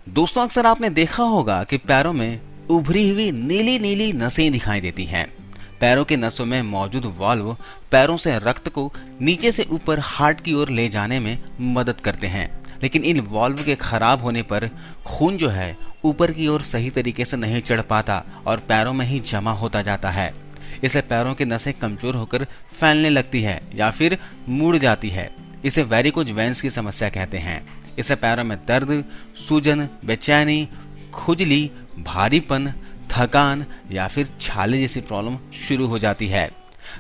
दोस्तों अक्सर आपने देखा होगा कि पैरों में उभरी हुई नीली नीली नसें दिखाई देती हैं। पैरों की नसों में मौजूद वाल्व पैरों से रक्त को नीचे से ऊपर हार्ट की ओर ले जाने में मदद करते हैं, लेकिन इन वाल्व के खराब होने पर खून जो है ऊपर की ओर सही तरीके से नहीं चढ़ पाता और पैरों में ही जमा होता जाता है। इससे पैरों की नसें कमजोर होकर फैलने लगती है या फिर मुड़ जाती है। इसे वेरिकोज वेन्स की समस्या कहते हैं। इससे पैरों में दर्द, सूजन, बेचैनी, खुजली, भारीपन, थकान या फिर छाले जैसी प्रॉब्लम शुरू हो जाती है।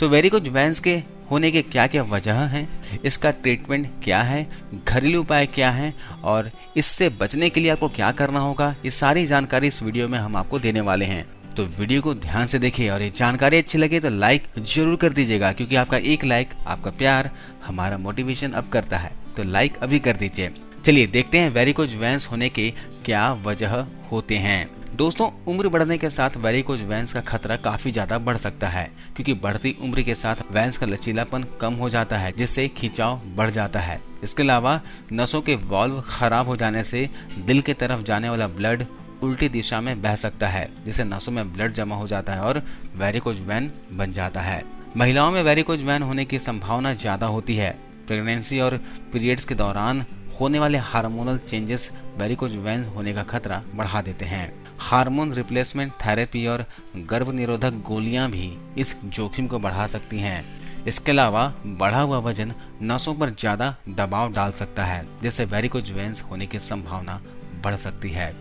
तो वेरिकोज वेन्स के होने के क्या क्या वजह हैं, इसका ट्रीटमेंट क्या है, घरेलू उपाय क्या है और इससे बचने के लिए आपको क्या करना होगा, ये सारी जानकारी इस वीडियो में हम आपको देने वाले हैं। तो वीडियो को ध्यान से देखिए और ये जानकारी अच्छी लगे तो लाइक जरूर कर दीजिएगा, क्योंकि आपका एक लाइक, आपका प्यार हमारा मोटिवेशन अप करता है। तो लाइक अभी कर दीजिए। चलिए देखते हैं वेरिकोज वेन्स होने के क्या वजह होते हैं। दोस्तों उम्र बढ़ने के साथ वेरिकोज वेन्स का खतरा काफी ज्यादा बढ़ सकता है, क्योंकि बढ़ती उम्र के साथ वेन्स का लचीलापन कम हो जाता है, जिससे खिंचाव बढ़ जाता है। इसके अलावा नसों के वाल्व खराब हो जाने से दिल की तरफ जाने वाला ब्लड उल्टी दिशा में बह सकता है, जिससे नसों में ब्लड जमा हो जाता है और वेरिकोज वेन बन जाता है। महिलाओं में वेरिकोज वेन होने की संभावना ज्यादा होती है। प्रेगनेंसी और पीरियड्स के दौरान होने वाले हार्मोनल चेंजेस वेरिकोज वेन होने का खतरा बढ़ा देते हैं। हार्मोन रिप्लेसमेंट थेरेपी और गर्भ निरोधक गोलियां भी इस जोखिम को बढ़ा सकती हैं। इसके अलावा बढ़ा हुआ वजन नसों पर ज्यादा दबाव डाल सकता है, जिससे वेरिकोज वेन्स होने की संभावना बढ़ सकती है।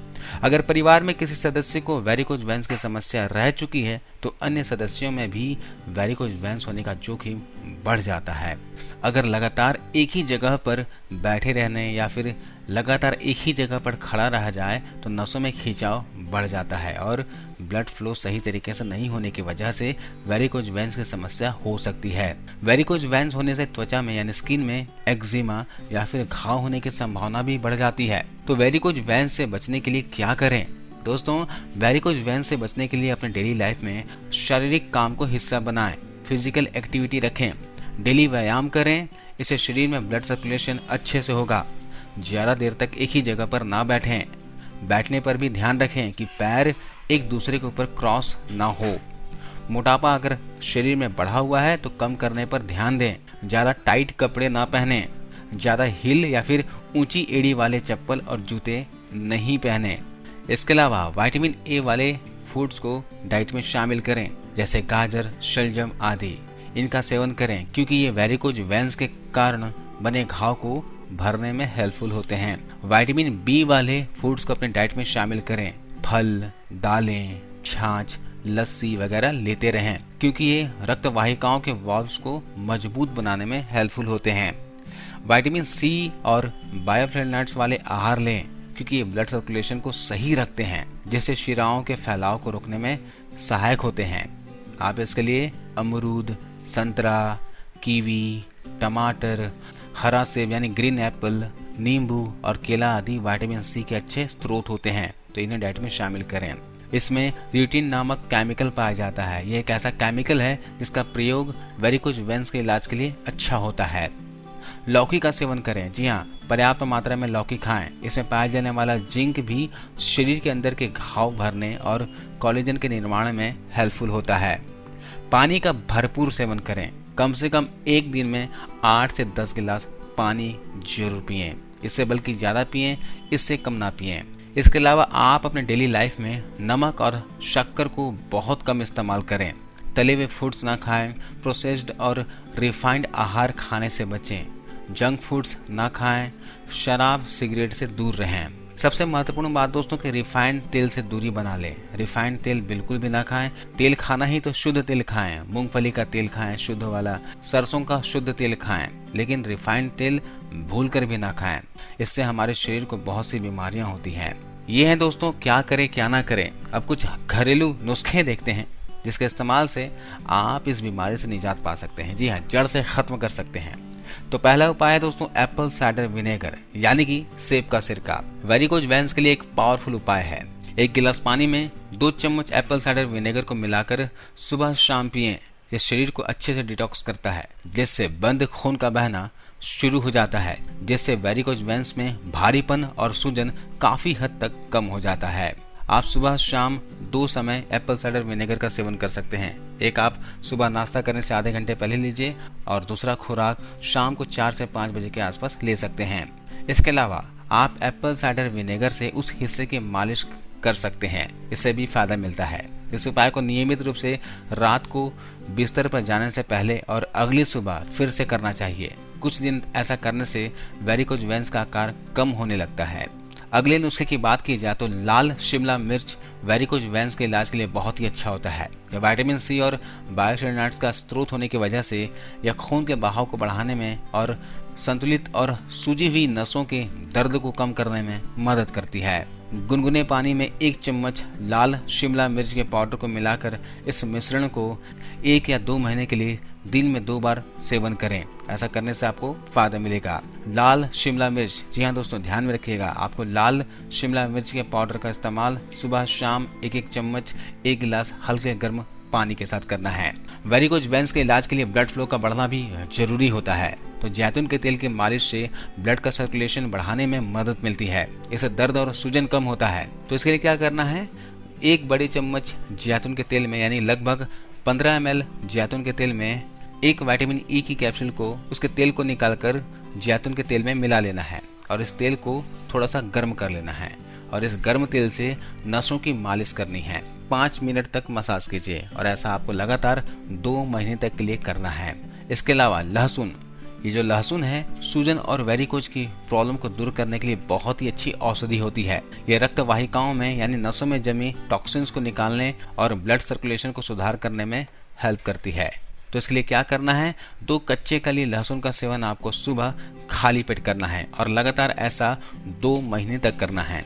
अगर परिवार में किसी सदस्य को वेरिकोज वेन्स की समस्या रह चुकी है तो अन्य सदस्यों में भी वेरिकोज वेन्स होने का जोखिम बढ़ जाता है। अगर लगातार एक ही जगह पर बैठे रहने या फिर लगातार एक ही जगह पर खड़ा रह जाए तो नसों में खिंचाव बढ़ जाता है और ब्लड फ्लो सही तरीके से नहीं होने की वजह से वेरिकोज वेन्स की समस्या हो सकती है। वेरिकोज वेन्स होने से त्वचा में यानी स्किन में एक्जिमा या फिर घाव होने की संभावना भी बढ़ जाती है। तो वेरिकोज वेन्स से बचने के लिए क्या करें? दोस्तों वेरिकोज वेन्स से बचने के लिए अपने डेली लाइफ में शारीरिक काम को हिस्सा बनाएं, फिजिकल एक्टिविटी रखें, डेली व्यायाम करें। इससे शरीर में ब्लड सर्कुलेशन अच्छे से होगा। ज्यादा देर तक एक ही जगह पर ना बैठें। बैठने पर भी ध्यान रखें कि पैर एक दूसरे के ऊपर क्रॉस ना हो। मोटापा अगर शरीर में बढ़ा हुआ है तो कम करने पर ध्यान दें। ज्यादा टाइट कपड़े ना पहने, ज्यादा हिल या फिर ऊंची एड़ी वाले चप्पल और जूते नहीं पहने। इसके अलावा विटामिन ए वाले फूड्स को डाइट में शामिल करें, जैसे गाजर, शलजम आदि। इनका सेवन करें क्योंकि ये वेरिकोज वेन्स के कारण बने घाव को भरने में हेल्पफुल होते हैं। विटामिन बी वाले फूड्स को अपने डाइट में शामिल करें। फल, दालें, छाछ, लस्सी वगैरह लेते रहें, क्योंकि ये रक्त वाहिकाओं के वाल्व्स को मजबूत बनाने में हेल्पफुल होते हैं। विटामिन सी और बायोफ्लेवोनॉइड्स वाले आहार लें, क्योंकि ये ब्लड सर्कुलेशन को सही रखते हैं, जिससे शिराओं के फैलाव को रोकने में सहायक होते हैं। आप इसके लिए अमरूद, संतरा, कीवी, टमाटर, हरा सेब यानी ग्रीन एप्पल, नींबू और केला आदि विटामिन सी के अच्छे स्रोत होते हैं, तो इन्हें डाइट में शामिल करें। इसमें ल्यूटीन नामक केमिकल पाया जाता है। यह एक ऐसा केमिकल है जिसका प्रयोग वेरिकोज वेन्स के इलाज के लिए अच्छा होता है। लौकी का सेवन करें। जी हाँ, पर्याप्त मात्रा में लौकी खाएं। इसमें पाया जाने वाला जिंक भी शरीर के अंदर के घाव भरने और कोलेजन के निर्माण में हेल्पफुल होता है। पानी का भरपूर सेवन करें। कम से कम एक दिन में 8 से 10 गिलास पानी जरूर पिएं। इससे बल्कि ज्यादा पिएं, इससे कम ना पिएं। इसके अलावा आप अपने डेली लाइफ में नमक और शक्कर को बहुत कम इस्तेमाल करें। तले हुए फूड्स ना खाएं। प्रोसेस्ड और रिफाइंड आहार खाने से बचें। जंक फूड्स ना खाएं। शराब, सिगरेट से दूर रहें। सबसे महत्वपूर्ण बात दोस्तों कि रिफाइंड तेल से दूरी बना लें। रिफाइंड तेल बिल्कुल भी ना खाएं। तेल खाना ही तो शुद्ध तेल खाएं। मूंगफली का तेल खाएं शुद्ध वाला, सरसों का शुद्ध तेल खाएं, लेकिन रिफाइंड तेल भूल कर भी ना खाएं। इससे हमारे शरीर को बहुत सी बीमारियां होती हैं। ये है दोस्तों क्या करें क्या ना करें। अब कुछ घरेलू नुस्खे देखते हैं जिसके इस्तेमाल से आप इस बीमारी से निजात पा सकते हैं। जी हाँ, जड़ से खत्म कर सकते हैं। तो पहला उपाय है दोस्तों एप्पल साइडर विनेगर यानी कि सेब का सिरका। वेरिकोज वेन्स के लिए एक पावरफुल उपाय है। 1 गिलास पानी में 2 चम्मच एप्पल साइडर विनेगर को मिलाकर सुबह शाम पिएं। ये शरीर को अच्छे से डिटॉक्स करता है, जिससे बंद खून का बहना शुरू हो जाता है, जिससे वेरिकोज वेन्स में भारीपन और सूजन काफी हद तक कम हो जाता है। आप सुबह शाम 2 समय एप्पल साइडर विनेगर का सेवन कर सकते हैं। एक आप सुबह नाश्ता करने से आधे घंटे पहले लीजिए और दूसरा खुराक शाम को 4 से 5 बजे के आसपास ले सकते हैं। इसके अलावा आप एप्पल साइडर विनेगर से उस हिस्से की मालिश कर सकते हैं, इससे भी फायदा मिलता है। इस उपाय को नियमित रूप से रात को बिस्तर पर जाने से पहले और अगली सुबह फिर से करना चाहिए। कुछ दिन ऐसा करने से वेरिकोज वेन्स का आकार कम होने लगता है। अगले नुस्खे की बात की जाए तो लाल शिमला मिर्च वेरिकोज वेन्स के इलाज के लिए बहुत ही अच्छा होता है। यह विटामिन सी और बायोटिनिन्स का स्रोत होने की वजह से यह खून के बहाव को बढ़ाने में और संतुलित और सूजी हुई नसों के दर्द को कम करने में मदद करती है। गुनगुने पानी में 1 चम्मच लाल शिमला मिर्च के पाउडर को मिलाकर इस मिश्रण को 1 या 2 महीने के लिए दिन में 2 बार सेवन करें। ऐसा करने से आपको फायदा मिलेगा। लाल शिमला मिर्च, जी हाँ दोस्तों, ध्यान में रखिएगा, आपको लाल शिमला मिर्च के पाउडर का इस्तेमाल सुबह शाम 1-1 चम्मच 1 गिलास हल्के गर्म पानी के साथ करना है। वेरिकोज वेन्स के इलाज के लिए ब्लड फ्लो का बढ़ना भी जरूरी होता है, तो जैतून के तेल की मालिश से ब्लड का सर्कुलेशन बढ़ाने में मदद मिलती है। इससे दर्द और सूजन कम होता है। तो इसके लिए क्या करना है, 1 बड़े चम्मच जैतून के तेल में यानी लगभग 15 ml जैतून के तेल में 1 विटामिन ई की कैप्सूल को उसके तेल को निकालकर जैतून के तेल में मिला लेना है और इस तेल को थोड़ा सा गर्म कर लेना है और इस गर्म तेल से नसों की मालिश करनी है। 5 मिनट तक मसाज कीजिए और ऐसा आपको लगातार 2 महीने तक के लिए करना है। इसके अलावा लहसुन, ये जो लहसुन है सूजन और वेरिकोज की प्रॉब्लम को दूर करने के लिए बहुत ही अच्छी औषधि होती है। ये रक्त वाहिकाओं में यानी नसों में जमी टॉक्सिन्स को निकालने और ब्लड सर्कुलेशन को सुधार करने में हेल्प करती है। तो इसके लिए क्या करना है, 2 कच्चे कली लहसुन का सेवन आपको सुबह खाली पेट करना है और लगातार ऐसा 2 महीने तक करना है।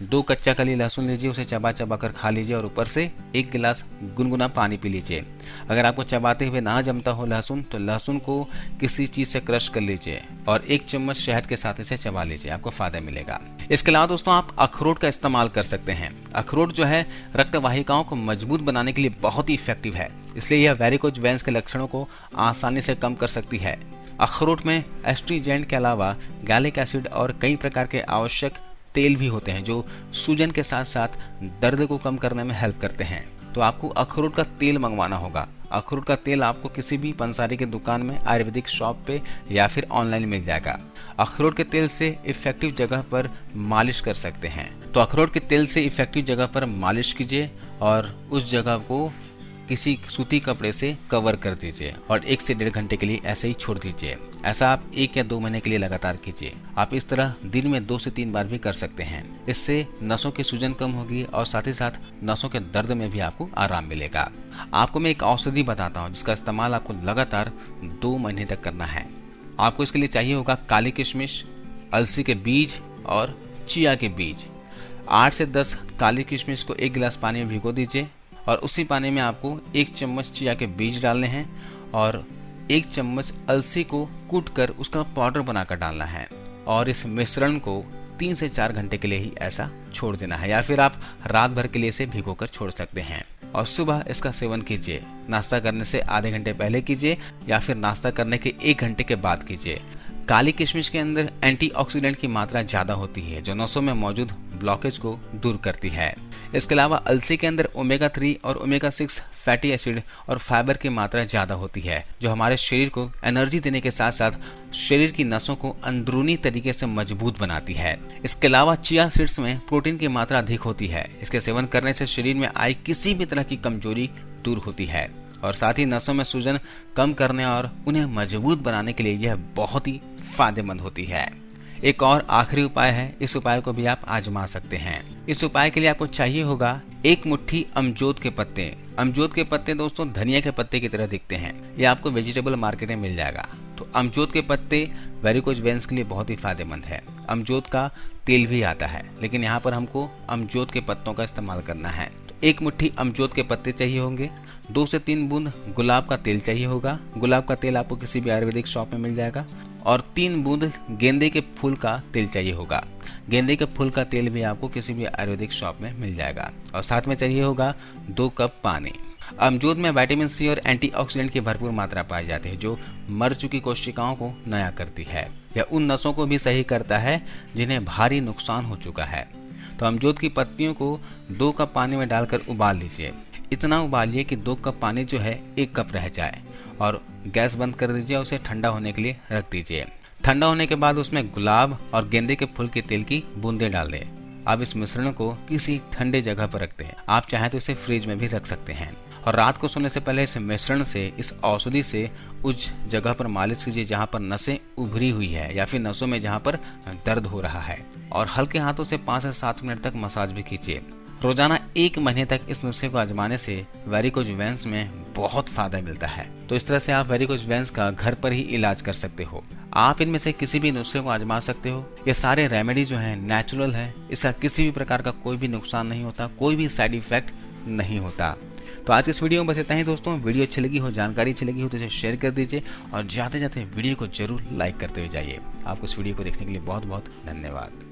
2 कच्चा कली लहसुन लीजिए, उसे चबा चबा कर खा लीजिए और ऊपर से 1 गिलास गुनगुना पानी पी लीजिए। अगर आपको चबाते हुए ना जमता हो लहसुन, तो लहसुन को किसी चीज से क्रश कर लीजिए और 1 चम्मच शहद के साथ इसे चबा लीजिए, आपको फायदा मिलेगा। इसके अलावा दोस्तों आप अखरोट का इस्तेमाल कर सकते हैं। अखरोट जो है रक्त वाहिकाओं को मजबूत बनाने के लिए बहुत ही इफेक्टिव है, इसलिए यह वेरिकोज वेन्स के लक्षणों को आसानी से कम कर सकती है। अखरोट में एस्ट्रीजेंट के अलावा गैलिक एसिड और कई प्रकार के आवश्यक तेल भी होते हैं जो सूजन के साथ साथ दर्द को कम करने में हेल्प करते हैं। तो आपको अखरोट का तेल मंगवाना होगा। अखरोट का तेल आपको किसी भी पंसारी की दुकान में, आयुर्वेदिक शॉप पे या फिर ऑनलाइन मिल जाएगा। अखरोट के तेल से इफेक्टिव जगह पर मालिश कर सकते हैं। तो अखरोट के तेल से इफेक्टिव जगह पर मालिश कीजिए और उस जगह को किसी सूती कपड़े से कवर कर दीजिए और 1 से 1.5 घंटे के लिए ऐसे ही छोड़ दीजिए। ऐसा आप 1 या 2 महीने के लिए लगातार कीजिए। आप इस तरह दिन में 2 से 3 बार भी कर सकते हैं। इससे नसों की सूजन कम होगी और साथ ही साथ नसों के दर्द में भी आपको आराम मिलेगा। आपको मैं एक औषधि बताता हूँ जिसका इस्तेमाल आपको लगातार 2 महीने तक करना है। आपको इसके लिए चाहिए होगा काली किशमिश, अलसी के बीज और चिया के बीज। 8 से 10 काली किशमिश को 1 गिलास पानी में भिगो दीजिए और उसी पानी में आपको 1 चम्मच चिया के बीज डालने हैं और 1 चम्मच अलसी को कूट कर उसका पाउडर बनाकर डालना है और इस मिश्रण को 3 से 4 घंटे के लिए ही ऐसा छोड़ देना है, या फिर आप रात भर के लिए इसे भिगोकर छोड़ सकते हैं और सुबह इसका सेवन कीजिए। नाश्ता करने से आधे घंटे पहले कीजिए या फिर नाश्ता करने के 1 घंटे के बाद कीजिए। काली किशमिश के अंदर एंटीऑक्सीडेंट की मात्रा ज्यादा होती है जो नसों में मौजूद ब्लॉकेज को दूर करती है। इसके अलावा अलसी के अंदर ओमेगा 3 और ओमेगा 6 फैटी एसिड और फाइबर की मात्रा ज्यादा होती है जो हमारे शरीर को एनर्जी देने के साथ साथ शरीर की नसों को अंदरूनी तरीके से मजबूत बनाती है। इसके अलावा चिया सीड्स में प्रोटीन की मात्रा अधिक होती है। इसके सेवन करने से शरीर में आई किसी भी तरह की कमजोरी दूर होती है और साथ ही नसों में सूजन कम करने और उन्हें मजबूत बनाने के लिए यह बहुत ही फायदेमंद होती है। एक और आखिरी उपाय है, इस उपाय को भी आप आजमा सकते हैं। इस उपाय के लिए आपको चाहिए होगा 1 मुट्ठी अमजोद के पत्ते। अमजोद के पत्ते दोस्तों धनिया के पत्ते की तरह दिखते हैं। ये आपको वेजिटेबल मार्केट में मिल जाएगा। तो अमजोद के पत्ते वेरिकोज वेन्स के लिए बहुत ही फायदेमंद है। अमजोद का तेल भी आता है, लेकिन यहाँ पर हमको अमजोद के पत्तों का इस्तेमाल करना है। तो 1 मुट्ठी अमजोद के पत्ते चाहिए होंगे। 2 से 3 बूंद गुलाब का तेल चाहिए होगा। गुलाब का तेल आपको किसी भी आयुर्वेदिक शॉप में मिल जाएगा। और 3 बूंद गेंदे के फूल का तेल चाहिए होगा। गेंदे के फूल का तेल भी आपको किसी भी आयुर्वेदिक शॉप में मिल जाएगा। और साथ में चाहिए होगा 2 कप पानी। अमरूद में विटामिन सी और एंटीऑक्सीडेंट की भरपूर मात्रा पाई जाती है, जो मर चुकी कोशिकाओं को नया करती है। यह उन नसों को भी सही करता है जिन्हें भारी नुकसान हो चुका है। तो अमरूद की पत्तियों को 2 कप पानी में डालकर उबाल लीजिए। इतना उबालिए कि 2 कप पानी जो है 1 कप रह जाए, और गैस बंद कर दीजिए। उसे ठंडा होने के लिए रख दीजिए। ठंडा होने के बाद उसमें गुलाब और गेंदे के फूल के तेल की बूंदें डाल दें। अब इस मिश्रण को किसी ठंडे जगह पर रख दें। आप चाहें तो इसे फ्रिज में भी रख सकते हैं, और रात को सोने से पहले इस मिश्रण से, इस औषधि से उस जगह पर मालिश कीजिए जहां पर नसें उभरी हुई है या फिर नसों में जहां पर दर्द हो रहा है, और हल्के हाथों से 5 से 7 मिनट तक मसाज भी कीजिए। रोजाना 1 महीने तक इस नुस्खे को आजमाने से वेरिकोज वेन्स में बहुत फायदा मिलता है। तो इस तरह से आप वेरिकोज वेन्स का घर पर ही इलाज कर सकते हो। आप इनमें से किसी भी नुस्खे को आजमा सकते हो। ये सारे रेमेडी जो है नेचुरल है, इसका किसी भी प्रकार का कोई भी नुकसान नहीं होता, कोई भी साइड इफेक्ट नहीं होता। तो आज इस वीडियो में बस इतना ही दोस्तों। वीडियो अच्छी लगी हो, जानकारी अच्छी लगी हो तो इसे शेयर कर दीजिए, और जाते जाते वीडियो को जरूर लाइक करते हुए जाइए। आपको इस वीडियो को देखने के लिए बहुत बहुत धन्यवाद।